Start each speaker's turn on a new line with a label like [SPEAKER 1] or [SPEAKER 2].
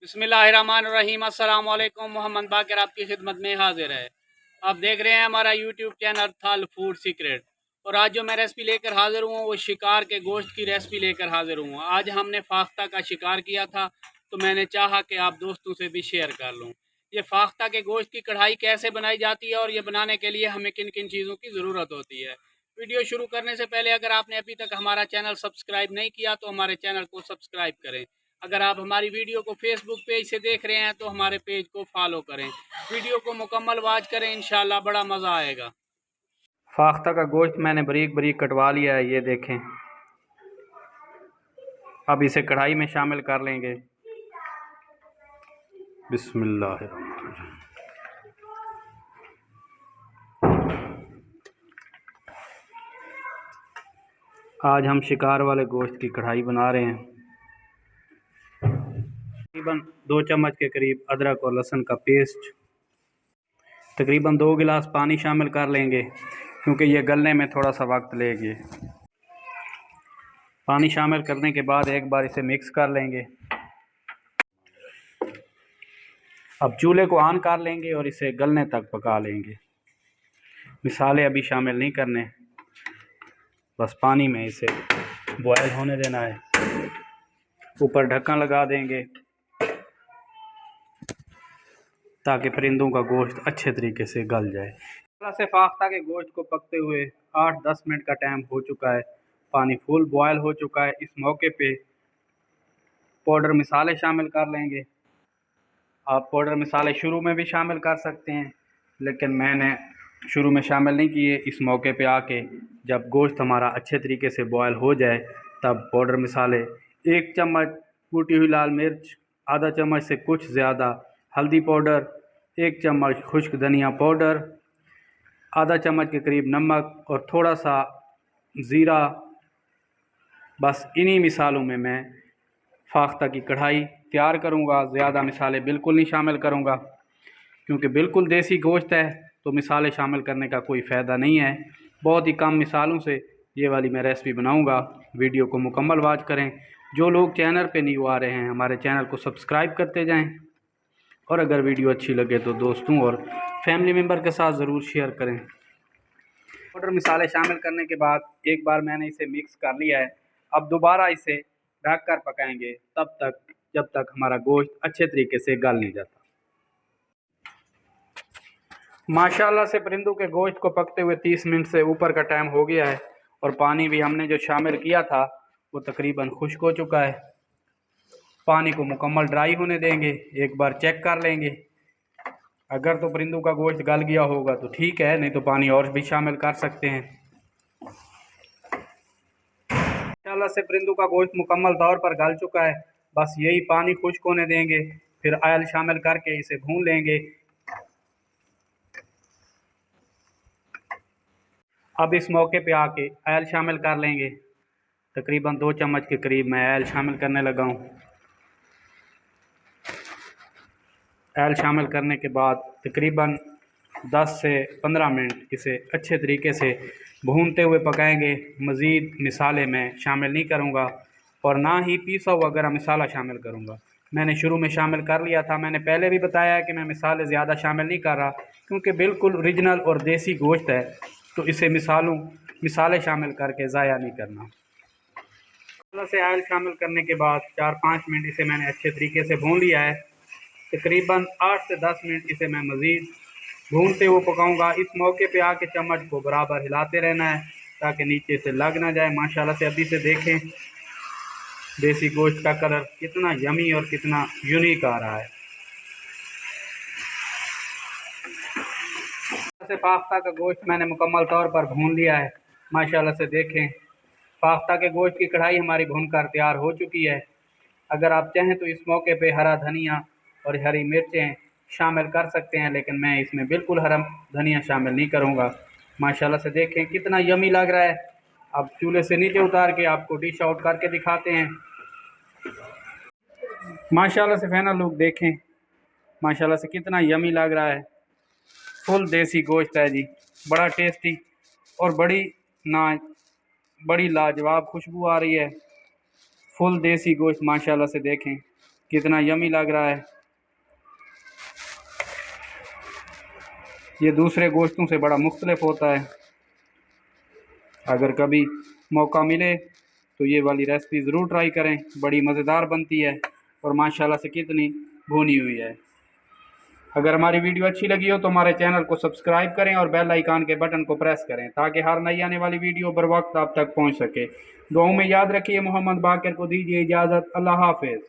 [SPEAKER 1] बिस्मिल्लाहिर्रहमानिर्रहीम। अस्सलाम वालेकुम। मोहम्मद बाकर आपकी खिदमत में हाजिर है। आप देख रहे हैं हमारा यूट्यूब चैनल थल फूड सीक्रेट। और आज जो मैं रेसिपी लेकर हाजिर हूँ वो शिकार के गोश्त की रेसिपी लेकर हाजिर हूँ। आज हमने फाख्ता का शिकार किया था तो मैंने चाहा कि आप दोस्तों से भी शेयर कर लूँ ये फाख्ता के गोश्त की कढ़ाई कैसे बनाई जाती है और ये बनाने के लिए हमें किन किन चीज़ों की ज़रूरत होती है। वीडियो शुरू करने से पहले अगर आपने अभी तक हमारा चैनल सब्सक्राइब नहीं किया तो हमारे चैनल को सब्सक्राइब करें। अगर आप हमारी वीडियो को फेसबुक पेज से देख रहे हैं तो हमारे पेज को फॉलो करें। वीडियो को मुकम्मल वॉच करें, इंशाल्लाह बड़ा मज़ा आएगा। फाख्ता का गोश्त मैंने बारीक बारीक कटवा लिया है, ये देखें। अब इसे कढ़ाई में शामिल कर लेंगे। बिस्मिल्लाहिर्रहमानिर्रहीम। आज हम शिकार वाले गोश्त की कढ़ाई बना रहे हैं। तकरीबन 2 चम्मच के करीब अदरक और लहसुन का पेस्ट, तकरीबन 2 गिलास पानी शामिल कर लेंगे क्योंकि ये गलने में थोड़ा सा वक्त लेगी। पानी शामिल करने के बाद एक बार इसे मिक्स कर लेंगे। अब चूल्हे को ऑन कर लेंगे और इसे गलने तक पका लेंगे। मिसाले अभी शामिल नहीं करने, बस पानी में इसे बॉयल होने देना है। ऊपर ढक्कन लगा देंगे ताकि परिंदों का गोश्त अच्छे तरीके से गल जाए। से फाख्ता के गोश्त को पकते हुए 8-10 मिनट का टाइम हो चुका है। पानी फुल बॉयल हो चुका है। इस मौके पे पाउडर मसाले शामिल कर लेंगे। आप पाउडर मसाले शुरू में भी शामिल कर सकते हैं, लेकिन मैंने शुरू में शामिल नहीं किए। इस मौके पे आके जब गोश्त हमारा अच्छे तरीके से बॉयल हो जाए तब पाउडर मसाले 1 चम्मच कूटी हुई लाल मिर्च, आधा चम्मच से कुछ ज़्यादा हल्दी पाउडर, 1 चम्मच खुश्क धनिया पाउडर, आधा चम्मच के करीब नमक और थोड़ा सा ज़ीरा। बस इन्हीं मिसालों में मैं फाख्ता की कढ़ाई तैयार करूँगा। ज़्यादा मिसाले बिल्कुल नहीं शामिल करूँगा क्योंकि बिल्कुल देसी गोश्त है तो मिसाले शामिल करने का कोई फ़ायदा नहीं है। बहुत ही कम मिसालों से ये वाली मैं रेसिपी बनाऊँगा। वीडियो को मुकम्मल वॉच करें। जो लोग चैनल पे न्यू आ रहे हैं हमारे चैनल को सब्सक्राइब करते जाएं और अगर वीडियो अच्छी लगे तो दोस्तों और फैमिली मेम्बर के साथ ज़रूर शेयर करें। पाउडर मसाले शामिल करने के बाद एक बार मैंने इसे मिक्स कर लिया है। अब दोबारा इसे ढक कर पकाएंगे तब तक जब तक हमारा गोश्त अच्छे तरीके से गल नहीं जाता। माशाल्लाह से परिंदों के गोश्त को पकते हुए 30 मिनट से ऊपर का टाइम हो गया है और पानी भी हमने जो शामिल किया था वो तकरीबन खुश्क हो चुका है। पानी को मुकम्मल ड्राई होने देंगे। एक बार चेक कर लेंगे, अगर तो परिंदों का गोश्त गल गया होगा तो ठीक है, नहीं तो पानी और भी शामिल कर सकते हैं। माशाल्लाह से परिंदों का गोश्त मुकम्मल तौर पर गल चुका है। बस यही पानी खुश्क होने देंगे, फिर ऑयल शामिल करके इसे भून लेंगे। अब इस मौके पे आके ऑयल शामिल कर लेंगे। तकरीबन 2 चम्मच के करीब मैं ऑयल शामिल करने लगा हूँ। ऑयल शामिल करने के बाद तकरीबन 10 से 15 मिनट इसे अच्छे तरीके से भूनते हुए पकाएंगे। मज़ीद मिसाले मैं शामिल नहीं करूँगा और ना ही पिसा हुआ गरम मसाला शामिल करूँगा। मैंने शुरू में शामिल कर लिया था। मैंने पहले भी बताया है कि मैं मिसाले ज़्यादा शामिल नहीं कर रहा क्योंकि बिल्कुल ओरिजिनल और देसी गोश्त है तो इसे मिसाले शामिल करके ज़ाया नहीं करना। से ऑयल शामिल करने के बाद 4-5 मिनट इसे मैंने अच्छे तरीके से भून लिया है। तकरीबन 8 से 10 मिनट इसे मैं मज़ीद भूनते हुए पकाऊंगा। इस मौके पे आके चम्मच को बराबर हिलाते रहना है ताकि नीचे से लग ना जाए। माशाल्लाह से अभी से देखें देसी गोश्त का कलर कितना यमी और कितना यूनिक आ रहा है। से फाख्ता का गोश्त मैंने मुकम्मल तौर पर भून लिया है। माशाल्लाह से देखें फाख्ता के गोश्त की कढ़ाई हमारी भूनकर तैयार हो चुकी है। अगर आप चाहें तो इस मौके पे हरा धनिया और हरी मिर्चें शामिल कर सकते हैं, लेकिन मैं इसमें बिल्कुल हरा धनिया शामिल नहीं करूँगा। माशाल्लाह से देखें कितना यमी लग रहा है। अब चूल्हे से नीचे उतार के आपको डिश आउट करके दिखाते हैं। माशाल्लाह से फाइनल लुक देखें। माशाल्लाह से कितना यमी लग रहा है। फुल देसी गोश्त है जी, बड़ा टेस्टी और बड़ी लाजवाब खुशबू आ रही है। फुल देसी गोश्त माशाल्लाह से देखें। कितना यमी लग रहा है। ये दूसरे गोश्तों से बड़ा मुख्तलिफ होता है। अगर कभी मौका मिले तो ये वाली रेसिपी ज़रूर ट्राई करें, बड़ी मज़ेदार बनती है और माशाल्लाह से कितनी भुनी हुई है। अगर हमारी वीडियो अच्छी लगी हो तो हमारे चैनल को सब्सक्राइब करें और बेल आइकन के बटन को प्रेस करें ताकि हर नई आने वाली वीडियो बर वक्त आप तक पहुंच सके। दुआओं में याद रखिए। मोहम्मद बाकर को दीजिए इजाज़त। अल्लाह हाफिज़।